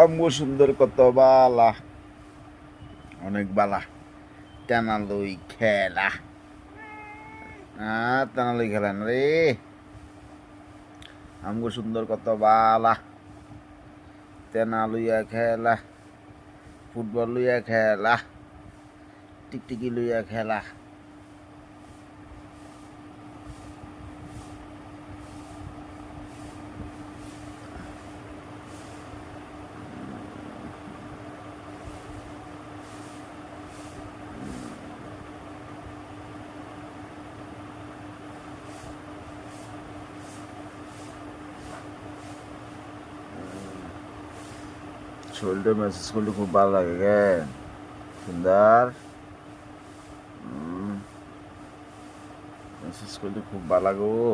আমগো সুন্দর কত বালা, অনেক বালা। টানালই খেলা, টানালই খেলা না রে। আমগো সুন্দর কত বালা, তেনা লইয়া খেলা, ফুটবল লইয়া খেলা, টিকটিকি লইয়া খেলা। শরীরটা মেসেজ করলে খুব ভালো লাগে কেন সুন্দর, মেসেজ করলে খুব ভালো লাগো।